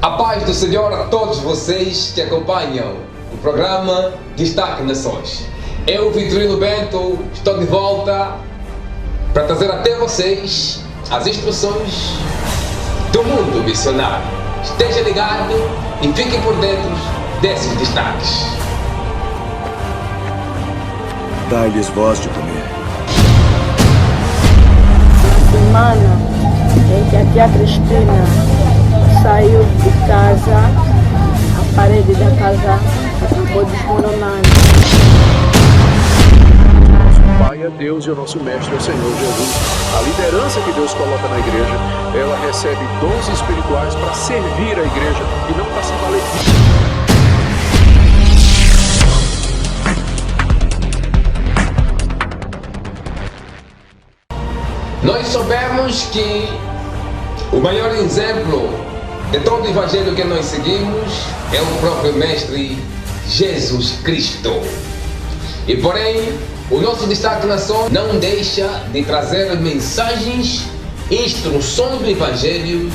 A paz do Senhor a todos vocês que acompanham o programa Destaque Nações. Eu, Vitorino Bento, estou de volta para trazer até vocês as instruções do mundo missionário. Esteja ligado e fiquem por dentro desses destaques. Dai-lhes voz de comer. Na semana em que a tia Cristina saiu de casa, a parede da casa acabou desmoronando. Nosso Pai é Deus e o nosso Mestre é o Senhor Jesus. A liderança que Deus coloca na igreja, ela recebe dons espirituais para servir a igreja e não para se valer disso. Nós soubemos que o maior exemplo de todo o evangelho que nós seguimos é o próprio Mestre Jesus Cristo. E porém, o nosso Destaque Nação não deixa de trazer mensagens, instruções do evangelho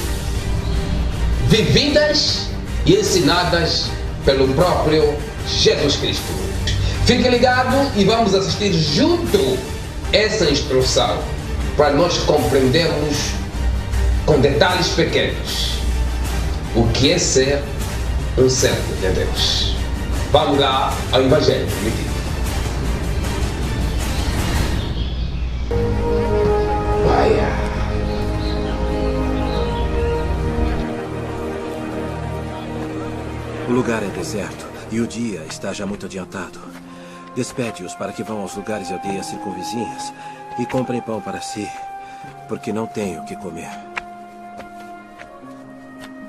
vividas e ensinadas pelo próprio Jesus Cristo. Fique ligado e vamos assistir junto essa instrução para nós compreendermos com detalhes pequenos o que é ser um servo de Deus. Vamos lá ao Evangelho prometido. O lugar é deserto e o dia está já muito adiantado. Despede-os para que vão aos lugares e aldeias circunvizinhas e comprem pão para si, porque não têm o que comer.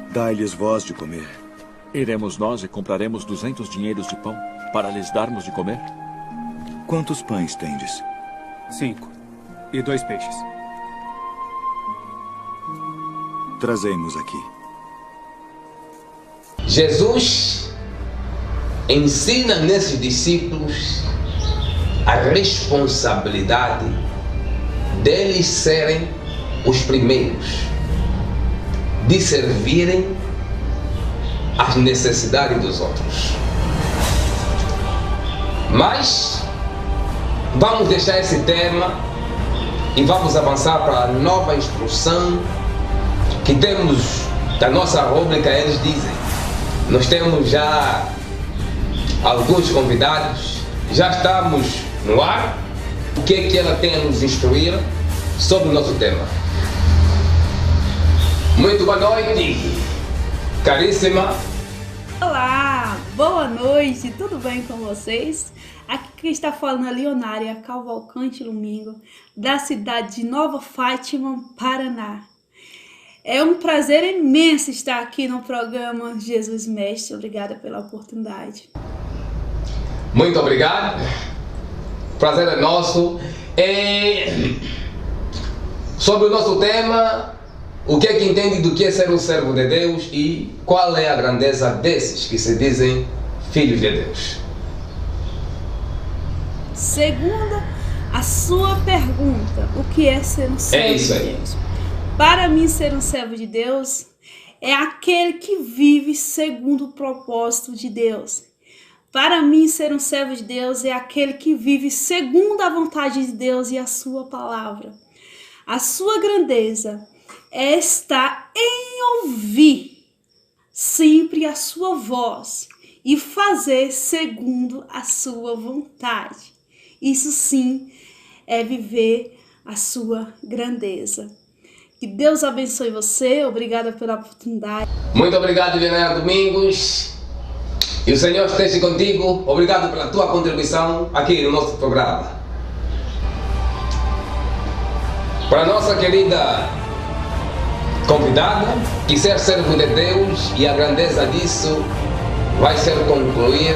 Dai-lhes voz de comer. Iremos nós e compraremos 200 dinheiros de pão para lhes darmos de comer? Quantos pães tendes? 5 e 2 peixes. Trazei-mos aqui. Jesus ensina nesses discípulos a responsabilidade deles serem os primeiros, de servirem às necessidades dos outros. Mas vamos deixar esse tema e vamos avançar para a nova instrução que temos da nossa rúbrica. Eles dizem, nós temos já alguns convidados, já estamos no ar. O que é que ela tem a nos instruir sobre o nosso tema? Muito boa noite, caríssima. Olá, boa noite, tudo bem com vocês? Aqui quem está falando é Leonária Cavalcante Domingo, da cidade de Nova Fátima, Paraná. É um prazer imenso estar aqui no programa Jesus Mestre. Obrigada pela oportunidade. Muito obrigado. Prazer é nosso. Sobre o nosso tema, o que é que entende do que é ser um servo de Deus e qual é a grandeza desses que se dizem filhos de Deus? Segundo a sua pergunta, o que é ser um servo isso de aí. Deus? Para mim, ser um servo de Deus é aquele que vive segundo o propósito de Deus. Para mim, ser um servo de Deus é aquele que vive segundo a vontade de Deus e a sua palavra. A sua grandeza é estar em ouvir sempre a sua voz e fazer segundo a sua vontade. Isso sim é viver a sua grandeza. Que Deus abençoe você. Obrigada pela oportunidade. Muito obrigado, Leonardo Domingos. E o Senhor esteja contigo. Obrigado pela tua contribuição aqui no nosso programa. Para a nossa querida convidada, que ser servo de Deus e a grandeza disso vai ser concluir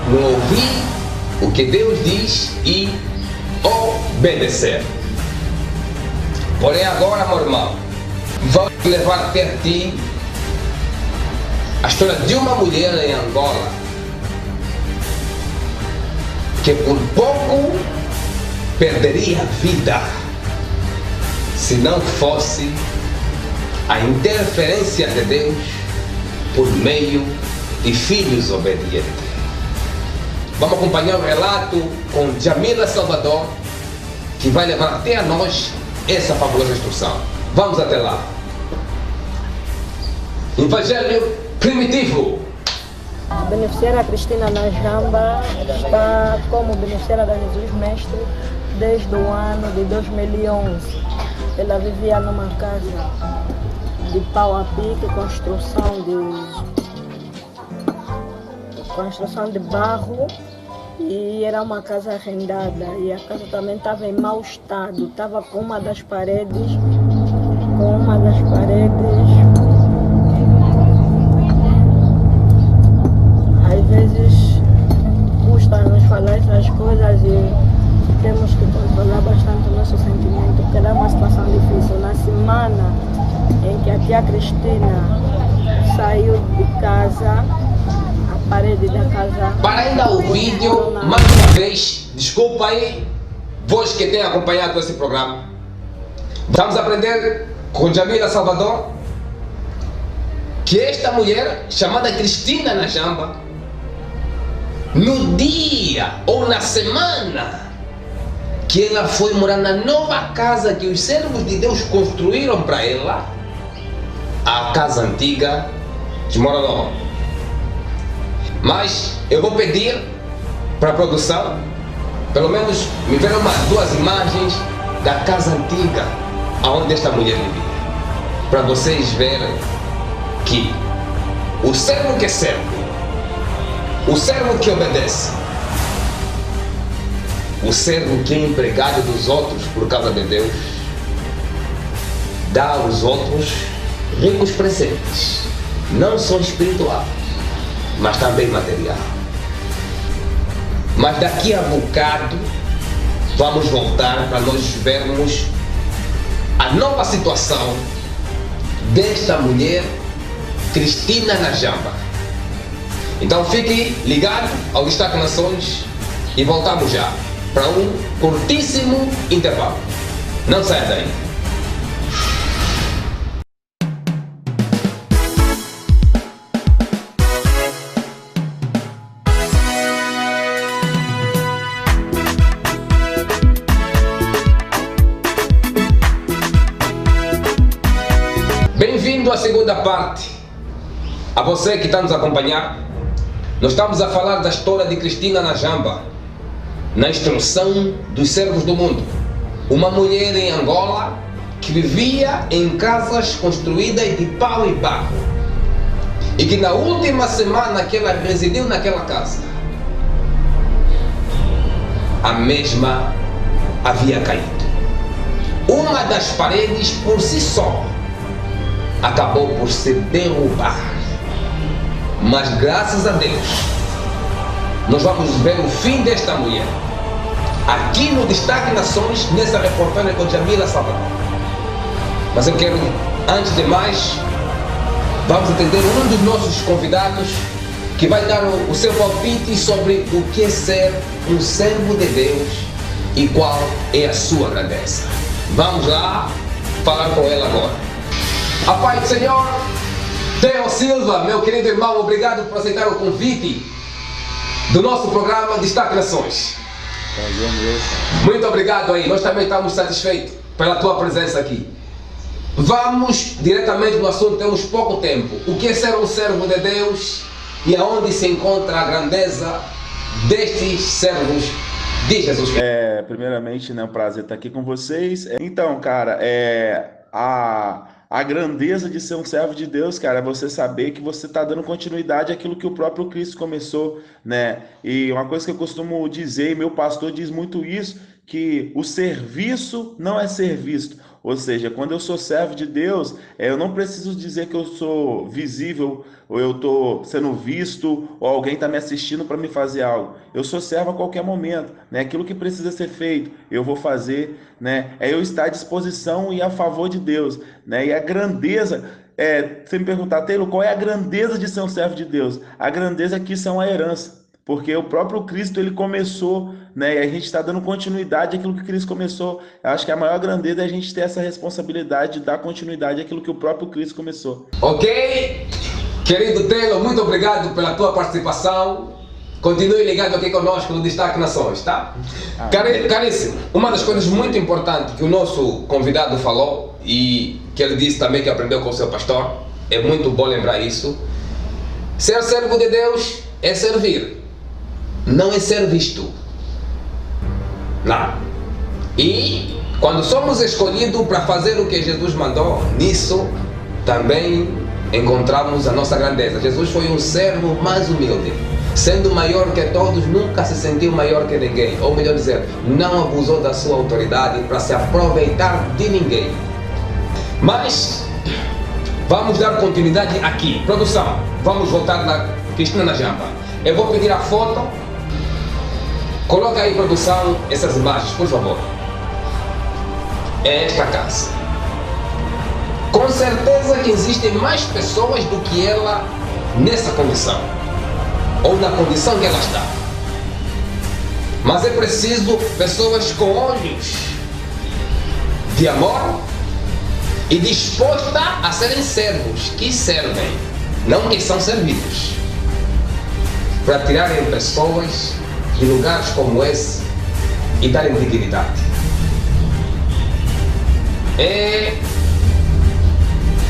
no ouvir o que Deus diz e obedecer. Porém agora, meu irmão, vamos levar até ti a história de uma mulher em Angola que por pouco perderia a vida se não fosse a interferência de Deus por meio de filhos obedientes. Vamos acompanhar o relato com Jamila Salvador, que vai levar até a nós essa fabulosa instrução. Vamos até lá. Evangelho primitivo. A beneficiária Cristina Najamba está como beneficiária da Jesus Mestre desde o ano de 2011. Ela vivia numa casa de pau a pique, construção de barro, e era uma casa arrendada, e a casa também estava em mau estado, estava com uma das paredes às vezes custa-nos falar essas coisas e temos que controlar bastante o nosso sentimento, porque era uma situação difícil. Na semana em que a tia Cristina saiu de casa, a parede da casa... Para ainda o vídeo, mais uma vez, desculpa aí, vós que têm acompanhado esse programa. Vamos aprender com Jamila Salvador que esta mulher, chamada Cristina Najamba, no dia ou na semana que ela foi morar na nova casa que os servos de Deus construíram para ela, a casa antiga desmoronou. Mas eu vou pedir para a produção, pelo menos me ver duas imagens da casa antiga onde esta mulher vivia, para vocês verem que o servo que serve, o servo que obedece, o servo que é empregado dos outros por causa de Deus, dá aos outros ricos presentes, não só espirituais, mas também material. Mas daqui a bocado vamos voltar para nós vermos a nova situação desta mulher, Cristina Najamba. Então fique ligado ao Destaque Nações e voltamos já para um curtíssimo intervalo. Não saia daí. Bem-vindo à segunda parte. A você que está nos acompanhando, nós estamos a falar da história de Cristina Najamba, na instrução dos servos do mundo. Uma mulher em Angola que vivia em casas construídas de pau e barro, e que na última semana que ela residiu naquela casa, a mesma havia caído. Uma das paredes por si só acabou por se derrubar. Mas graças a Deus, nós vamos ver o fim desta mulher aqui no Destaque Nações, nessa reportagem com Jamila Salvador. Mas eu quero, antes de mais, vamos atender um dos nossos convidados que vai dar o seu palpite sobre o que é ser um servo de Deus e qual é a sua grandeza. Vamos lá falar com ela agora. A paz do Senhor. Theo Silva, meu querido irmão, obrigado por aceitar o convite do nosso programa Destaque Nações. Prazer mesmo. Muito obrigado aí, nós também estamos satisfeitos pela tua presença aqui. Vamos diretamente no assunto, temos pouco tempo. O que é ser um servo de Deus e aonde se encontra a grandeza destes servos de Jesus Cristo? Primeiramente, né, um prazer estar aqui com vocês. Então, cara, a grandeza de ser um servo de Deus, cara, é você saber que você está dando continuidade àquilo que o próprio Cristo começou, né? E uma coisa que eu costumo dizer, e meu pastor diz muito isso, que o serviço não é ser visto. Ou seja, quando eu sou servo de Deus, eu não preciso dizer que eu sou visível, ou eu estou sendo visto, ou alguém está me assistindo para me fazer algo. Eu sou servo a qualquer momento, né? Aquilo que precisa ser feito, eu vou fazer, né? É eu estar à disposição e a favor de Deus, né? E a grandeza, você me perguntar, Taylor, qual é a grandeza de ser um servo de Deus? A grandeza aqui são a herança. Porque o próprio Cristo, ele começou, né? E a gente está dando continuidade àquilo que Cristo começou. Eu acho que a maior grandeza é a gente ter essa responsabilidade de dar continuidade àquilo que o próprio Cristo começou. Ok? Querido Telo, muito obrigado pela tua participação. Continue ligado aqui conosco no Destaque Nações, tá? Caríssimo, uma das coisas muito importantes que o nosso convidado falou e que ele disse também que aprendeu com o seu pastor, é muito bom lembrar isso. Ser servo de Deus é servir, não é ser visto. Não. E quando somos escolhidos para fazer o que Jesus mandou, nisso também encontramos a nossa grandeza. Jesus foi um servo mais humilde. Sendo maior que todos, nunca se sentiu maior que ninguém. Ou melhor dizer, não abusou da sua autoridade para se aproveitar de ninguém. Mas vamos dar continuidade aqui. Produção, vamos voltar na Cristina Najamba. Eu vou pedir a foto. Coloca aí, produção, essas imagens, por favor. É esta casa. Com certeza que existem mais pessoas do que ela nessa condição, ou na condição que ela está. Mas é preciso pessoas com olhos de amor e dispostas a serem servos, que servem, não que são servidos, para tirarem pessoas de lugares como esse e darem dignidade.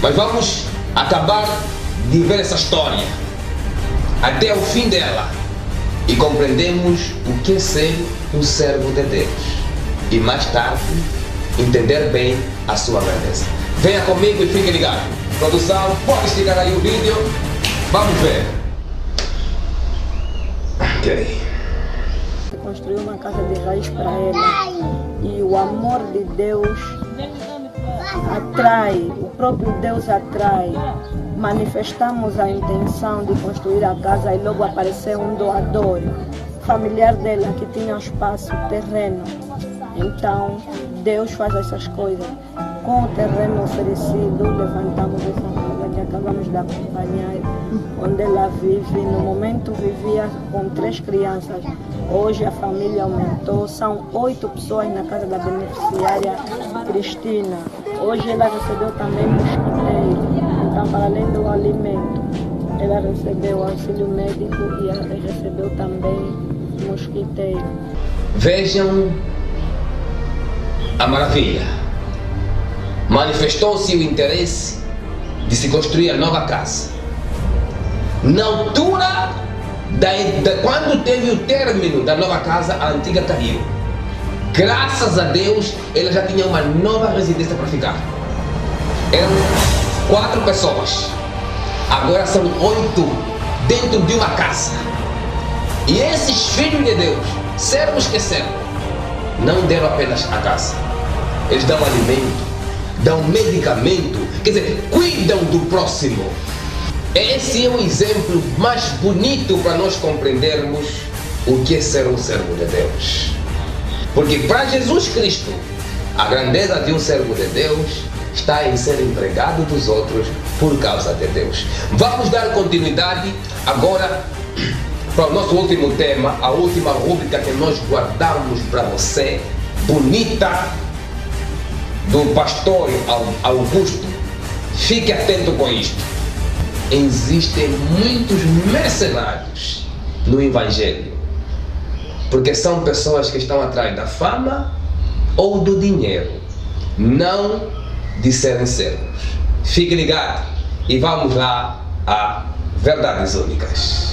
Mas vamos acabar de ver essa história até o fim dela e compreendemos o que é ser um servo de Deus e mais tarde entender bem a sua grandeza. Venha comigo e fique ligado. Produção, pode esticar aí o vídeo. Vamos ver. Ok. Construiu uma casa de raiz para ela e o amor de Deus atrai, o próprio Deus atrai. Manifestamos a intenção de construir a casa e logo apareceu um doador, familiar dela, que tinha espaço, terreno. Então, Deus faz essas coisas. Com o terreno oferecido, levantamos essa casa que acabamos de acompanhar, onde ela vive. No momento vivia com 3 crianças. Hoje a família aumentou, são 8 pessoas na casa da beneficiária Cristina. Hoje ela recebeu também mosquiteiro. Então, para além do alimento, ela recebeu auxílio médico e ela recebeu também mosquiteiro. Vejam a maravilha. Manifestou-se o interesse de se construir a nova casa. Na altura quando teve o término da nova casa, a antiga caiu. Graças a Deus, ela já tinha uma nova residência para ficar. Eram 4 pessoas. Agora são 8 dentro de uma casa. E esses filhos de Deus, servos que servem, não deram apenas a casa. Eles dão alimento, dão medicamento, quer dizer, cuidam do próximo. Esse é o exemplo mais bonito para nós compreendermos o que é ser um servo de Deus. Porque para Jesus Cristo, a grandeza de um servo de Deus está em ser empregado dos outros por causa de Deus. Vamos dar continuidade agora para o nosso último tema, a última rúbrica que nós guardamos para você, bonita, do pastor Augusto. Fique atento com isto. Existem muitos mercenários no Evangelho, porque são pessoas que estão atrás da fama ou do dinheiro, não de serem servos. Fique ligado e vamos lá a verdades únicas.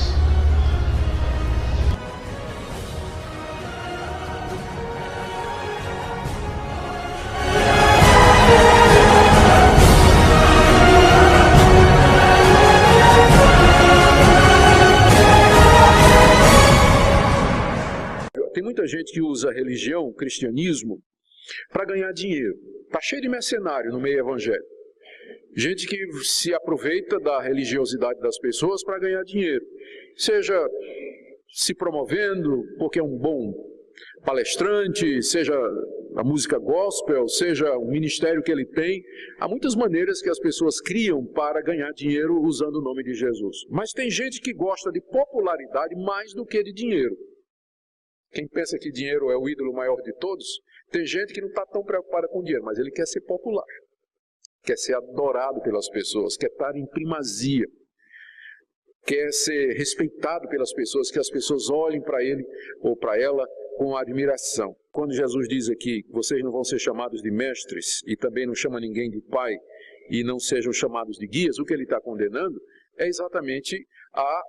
Tem muita gente que usa a religião, o cristianismo, para ganhar dinheiro. Está cheio de mercenário no meio evangélico. Gente que se aproveita da religiosidade das pessoas para ganhar dinheiro. Seja se promovendo porque é um bom palestrante, seja a música gospel, seja o ministério que ele tem. Há muitas maneiras que as pessoas criam para ganhar dinheiro usando o nome de Jesus. Mas tem gente que gosta de popularidade mais do que de dinheiro. Quem pensa que dinheiro é o ídolo maior de todos, tem gente que não está tão preocupada com dinheiro, mas ele quer ser popular, quer ser adorado pelas pessoas, quer estar em primazia. quer ser respeitado pelas pessoas, que as pessoas olhem para ele ou para ela com admiração. Quando Jesus diz aqui que vocês não vão ser chamados de mestres e também não chama ninguém de pai e não sejam chamados de guias, o que ele está condenando é exatamente a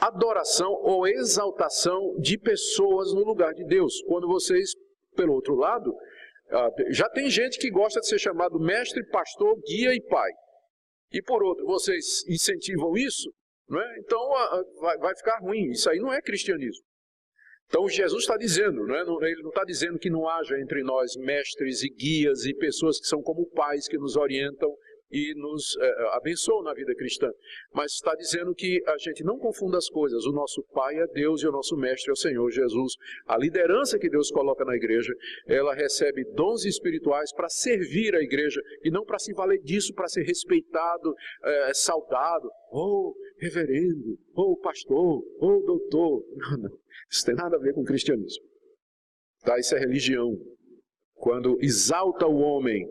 adoração ou exaltação de pessoas no lugar de Deus. Quando vocês, pelo outro lado, já tem gente que gosta de ser chamado mestre, pastor, guia e pai. E por outro, vocês incentivam isso, não é? Então vai ficar ruim. Isso aí não é cristianismo. Então Jesus está dizendo, não é? Ele não está dizendo que não haja entre nós mestres e guias e pessoas que são como pais que nos orientam e nos abençoam na vida cristã. Mas está dizendo que a gente não confunda as coisas. O nosso pai é Deus e o nosso mestre é o Senhor Jesus. A liderança que Deus coloca na igreja, ela recebe dons espirituais para servir a igreja e não para se valer disso, para ser respeitado, saudado. Oh, reverendo, oh, pastor, oh, doutor. Não. Isso tem nada a ver com cristianismo. Tá? Isso é religião. Quando exalta o homem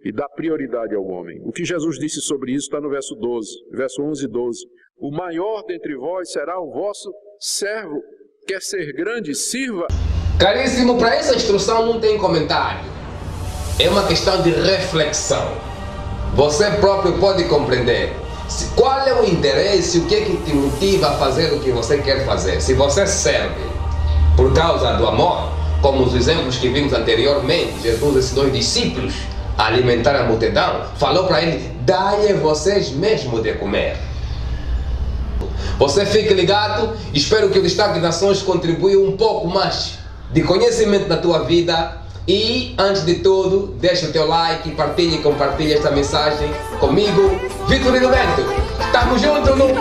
e dá prioridade ao homem. O que Jesus disse sobre isso está no verso 12, verso 11 e 12. O maior dentre vós será o vosso servo. Quer ser grande, sirva. Caríssimo, para essa instrução não tem comentário. É uma questão de reflexão. Você próprio pode compreender qual é o interesse, o que é que te motiva a fazer o que você quer fazer. Se você serve por causa do amor, como os exemplos que vimos anteriormente, Jesus ensinou os discípulos a alimentar a multidão, falou para ele: dá-lhe vocês mesmo de comer. Você fique ligado, espero que o Destaque Nações contribua um pouco mais de conhecimento na tua vida. E, antes de tudo, deixa o teu like, partilhe e compartilhe esta mensagem comigo, Vitor Bento. Estamos juntos no